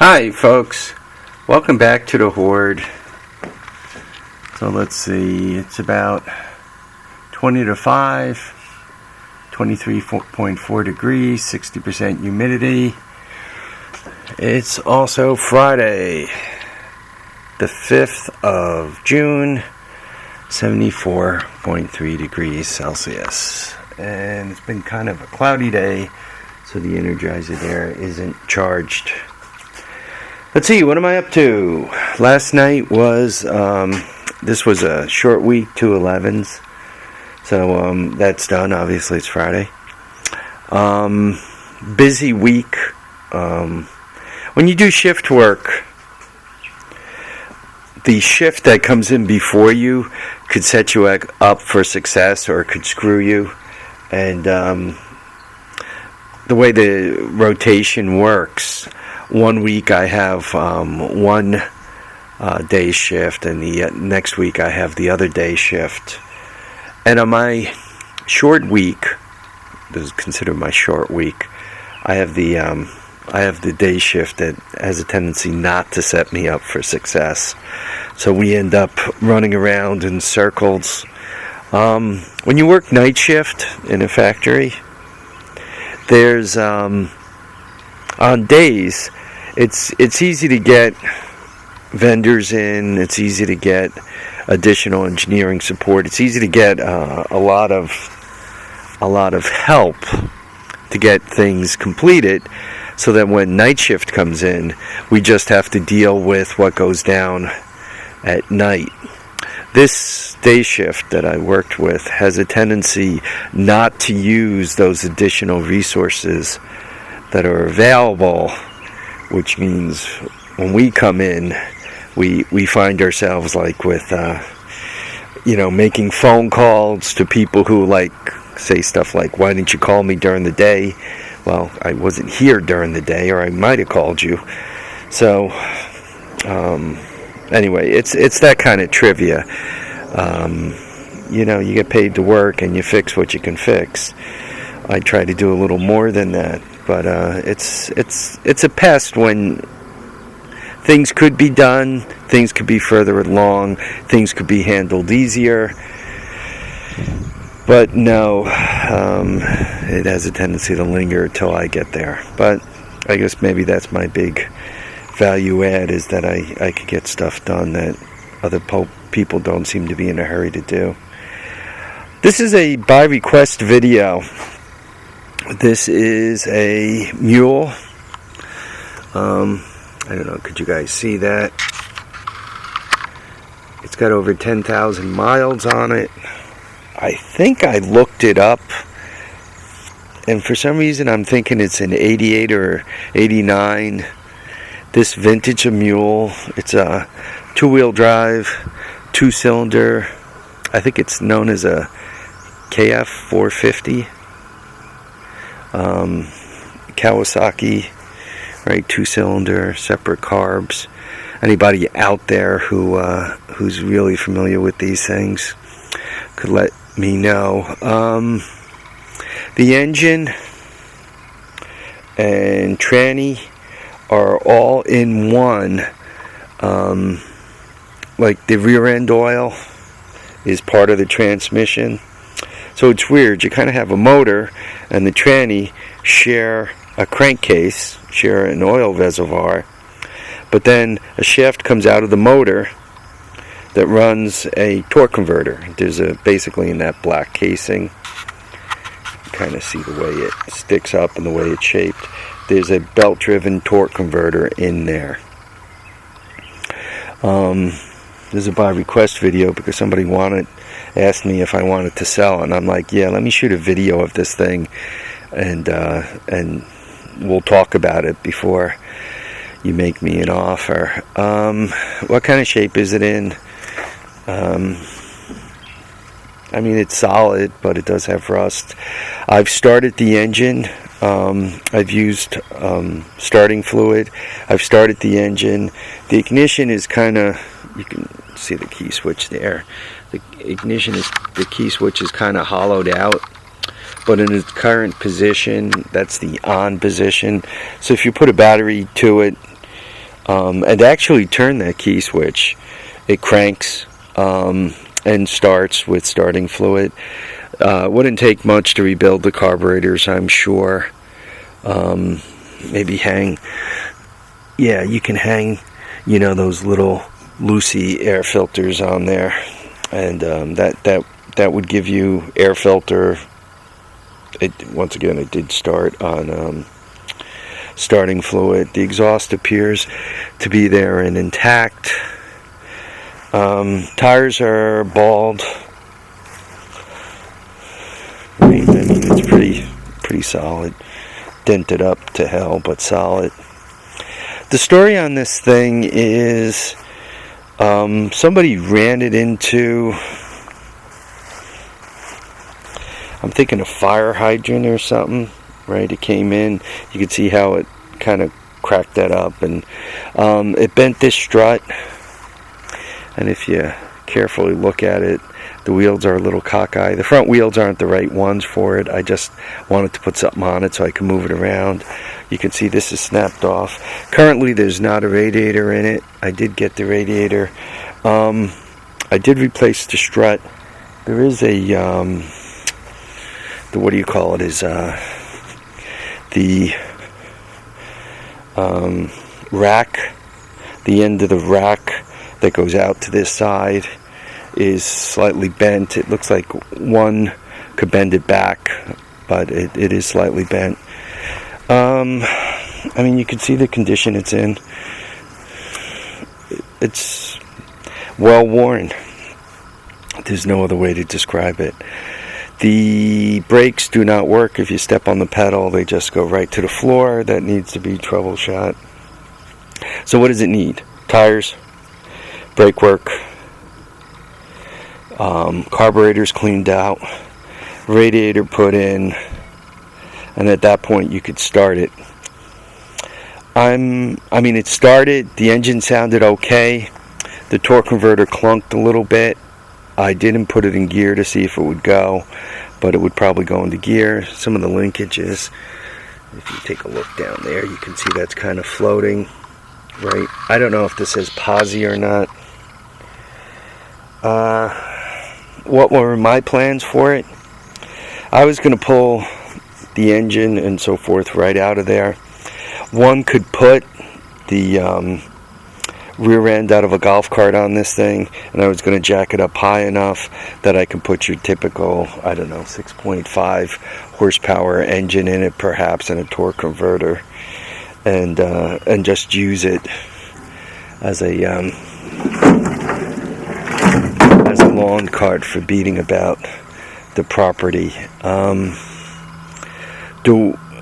Hi folks, welcome back to the Horde. So let's see, it's about 20 to 5, 23.4 degrees, 60% humidity. It's also Friday, the 5th of June, 74.3 degrees Celsius. And it's been kind of a cloudy day, so the Energizer there isn't charged. Let's see, what am I up to? Last night was, this was a short week, 2/11s. So that's done. Obviously, it's Friday. Busy week. When you do shift work, the shift that comes in before you could set you up for success or it could screw you. And the way the rotation works, 1 week I have one day shift, and the next week I have the other day shift. And on my short week, this is considered my short week, I have the day shift that has a tendency not to set me up for success. So we end up running around in circles. When you work night shift in a factory, there's on days, it's easy to get vendors in. It's easy to get additional engineering support. It's easy to get a lot of help to get things completed, so that when night shift comes in, we just have to deal with what goes down at night. This day shift that I worked with has a tendency not to use those additional resources that are available, which means when we come in, we find ourselves like with making phone calls to people who say stuff like, why didn't you call me during the day? Well, I wasn't here during the day, or I might have called you. So anyway, it's that kind of trivia. You get paid to work and you fix what you can fix. I try to do a little more than that, but it's a pest when things could be done, things could be further along, things could be handled easier. But no, it has a tendency to linger until I get there. But I guess maybe that's my big value add, is that I could get stuff done that other people don't seem to be in a hurry to do. This is a by request video. This is a Mule. I don't know, could you guys see that? It's got over 10,000 miles on it. I think I looked it up, and for some reason I'm thinking it's an 88 or 89. This vintage Mule, it's a two-wheel drive, two-cylinder. I think it's known as a KAF450. Kawasaki, right? Two-cylinder, separate carbs. Anybody out there who's really familiar with these things could let me know. The engine and tranny are all in one. Like the rear end oil is part of the transmission. So it's weird. You kind of have a motor and the tranny share a crankcase, share an oil reservoir, but then a shaft comes out of the motor that runs a torque converter. There's basically in that black casing, you kind of see the way it sticks up and the way it's shaped. There's a belt-driven torque converter in there. This is a by request video because somebody asked me if I wanted to sell, and I'm like, yeah, let me shoot a video of this thing, and we'll talk about it before you make me an offer. What kind of shape is it in? I mean, it's solid, but it does have rust. I've started the engine. I've used starting fluid. I've started the engine. The ignition is kind of, you can see the key switch there. The key switch is kind of hollowed out, but in its current position, that's the on position. So if you put a battery to it, and actually turn that key switch. It cranks and starts with starting fluid. Wouldn't take much to rebuild the carburetors, I'm sure. Maybe hang, yeah, you can hang, you know, those little loosey air filters on there, and that would give you air filter. Once again, it did start on starting fluid. The exhaust appears to be there and intact. Tires are bald. I mean, it's pretty solid. Dented up to hell, but solid. The story on this thing is somebody ran it into, I'm thinking a fire hydrant or something, right? It came in. You could see how it kind of cracked that up, and it bent this strut. And if you carefully look at it, the wheels are a little cockeyed. The front wheels aren't the right ones for it. I just wanted to put something on it so I can move it around. You can see this is snapped off. Currently there's not a radiator in it. I did get the radiator. I did replace the strut. There is a what do you call it, is the rack, the end of the rack that goes out to this side is slightly bent. It looks like one could bend it back, but it is slightly bent. I mean, you can see the condition it's in. It's well worn. There's no other way to describe it. The brakes do not work if you step on the pedal. They just go right to the floor. That needs to be troubleshot. So what does it need? Tires, brake work, carburetors cleaned out, radiator put in, and at that point you could start it. I mean, it started. The engine sounded okay. The torque converter clunked a little bit. I didn't put it in gear to see if it would go, but it would probably go into gear. Some of the linkages, if you take a look down there, you can see that's kind of floating, right? I don't know if this says posi or not. What were my plans for it? I was going to pull the engine and so forth right out of there. One could put the rear end out of a golf cart on this thing, and I was going to jack it up high enough that I can put your typical, I don't know, 6.5 horsepower engine in it, perhaps, and a torque converter, and just use it as a lawn cart for beating about the property.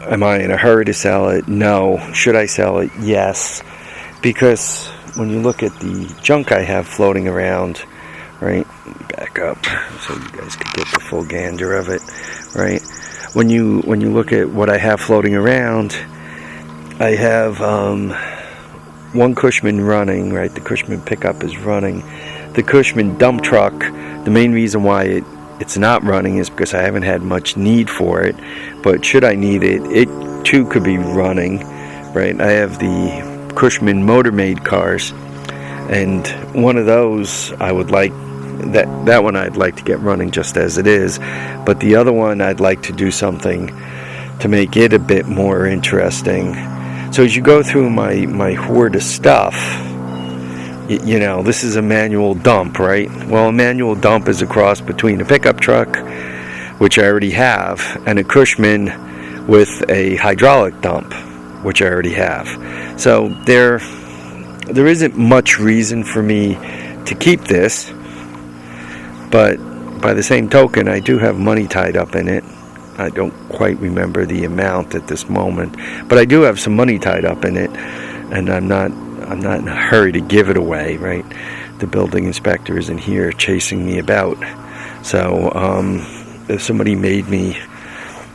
Am I in a hurry to sell it? No. Should I sell it? Yes. Because when you look at the junk I have floating around, right? Back up so you guys could get the full gander of it, right? When you look at what I have floating around, I have one Cushman running, right? The Cushman pickup is running. The Cushman dump truck, the main reason why it's not running is because I haven't had much need for it. But should I need it, it too could be running, right? I have the Cushman motor-made cars, and one of those I would like, that one I'd like to get running just as it is, but the other one I'd like to do something to make it a bit more interesting. So as you go through my hoard of stuff, you know, this is a manual dump, right? Well, a manual dump is a cross between a pickup truck, which I already have, and a Cushman with a hydraulic dump, which I already have. So there isn't much reason for me to keep this, but by the same token, I do have money tied up in it. I don't quite remember the amount at this moment, but I do have some money tied up in it, and I'm not in a hurry to give it away, right? The building inspector isn't here chasing me about. So if somebody made me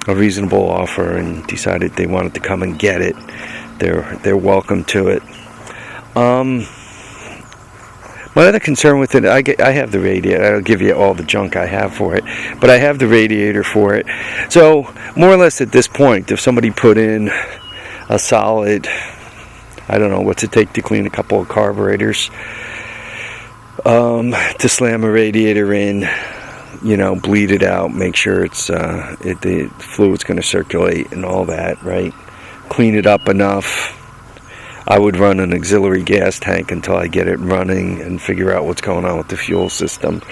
a reasonable offer and decided they wanted to come and get it, they're welcome to it. My other concern with it, I have the radiator. I'll give you all the junk I have for it, but I have the radiator for it. So more or less at this point, if somebody put in a solid, I don't know, what's it take to clean a couple of carburetors? To slam a radiator in, you know, bleed it out, make sure it's the fluid's going to circulate and all that, right? Clean it up enough. I would run an auxiliary gas tank until I get it running and figure out what's going on with the fuel system.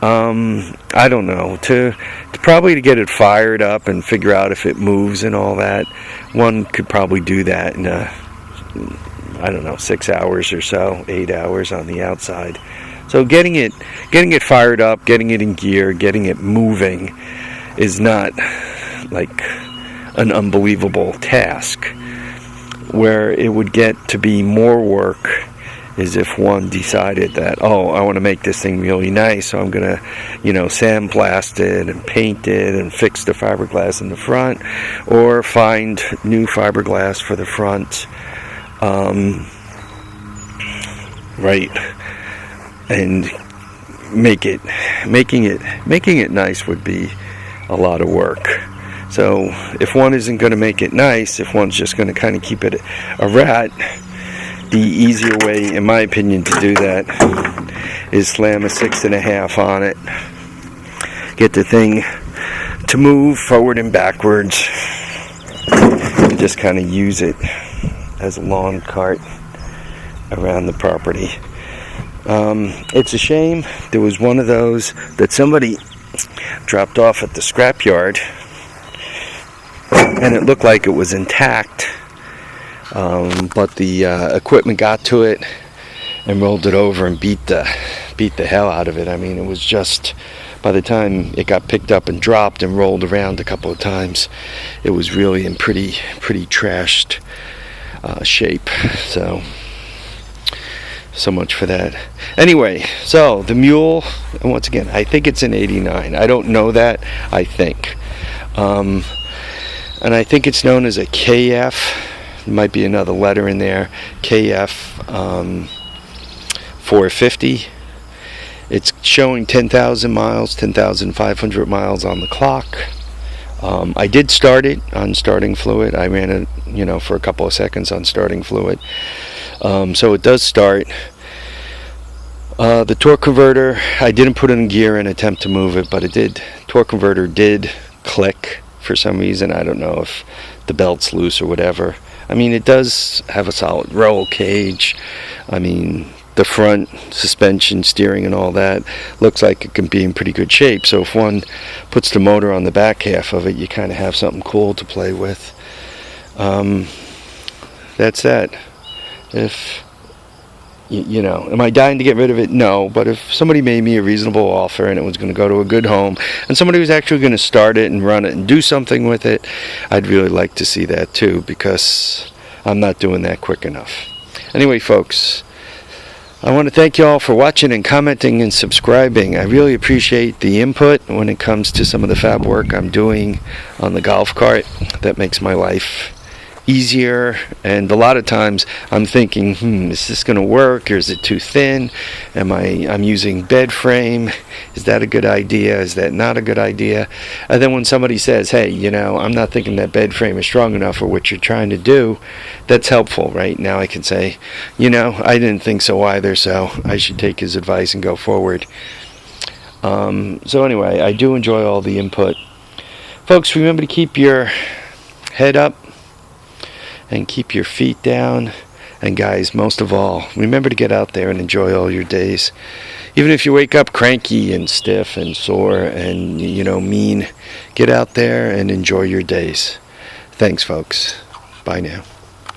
I don't know, to probably to get it fired up and figure out if it moves and all that. One could probably do that in I don't know, 6 hours or so, 8 hours on the outside. So getting it fired up, getting it in gear, getting it moving is not like an unbelievable task. Where it would get to be more work is if one decided that, oh, I want to make this thing really nice, so I'm going to, you know, sandblast it and paint it and fix the fiberglass in the front, or find new fiberglass for the front, right, and making it nice would be a lot of work. So if one isn't going to make it nice, if one's just going to kind of keep it a rat, the easier way, in my opinion, to do that is slam a 6.5 on it. Get the thing to move forward and backwards. And just kind of use it as a lawn cart around the property. It's a shame. There was one of those that somebody dropped off at the scrapyard, and it looked like it was intact, but the equipment got to it and rolled it over and beat the hell out of it. I mean, it was just, by the time it got picked up and dropped and rolled around a couple of times, it was really in pretty trashed shape. So much for that. Anyway, so the Mule, and once again, I think it's an 89. I don't know that. I think. And I think it's known as a KF. There might be another letter in there. KF450. It's showing 10,000 miles, 10,500 miles on the clock. I did start it on starting fluid. I ran it, you know, for a couple of seconds on starting fluid. So it does start. The torque converter, I didn't put it in gear and attempt to move it, but it did. Torque converter did click for some reason. I don't know if the belt's loose or whatever. I mean, it does have a solid roll cage. I mean, the front suspension, steering, and all that looks like it can be in pretty good shape. So if one puts the motor on the back half of it, you kind of have something cool to play with. That's that. If you know, am I dying to get rid of it? No, but if somebody made me a reasonable offer and it was going to go to a good home, and somebody was actually going to start it and run it and do something with it, I'd really like to see that too, because I'm not doing that quick enough. Anyway, folks, I want to thank you all for watching and commenting and subscribing. I really appreciate the input when it comes to some of the fab work I'm doing on the golf cart. That makes my life easier, and a lot of times I'm thinking, is this going to work, or is it too thin? I'm using bed frame. Is that a good idea? Is that not a good idea? And then when somebody says, hey, you know, I'm not thinking that bed frame is strong enough for what you're trying to do, that's helpful, right? Now I can say, you know, I didn't think so either, so I should take his advice and go forward. So anyway, I do enjoy all the input. Folks, remember to keep your head up and keep your feet down. And guys, most of all, remember to get out there and enjoy all your days. Even if you wake up cranky and stiff and sore and, you know, mean, get out there and enjoy your days. Thanks, folks. Bye now.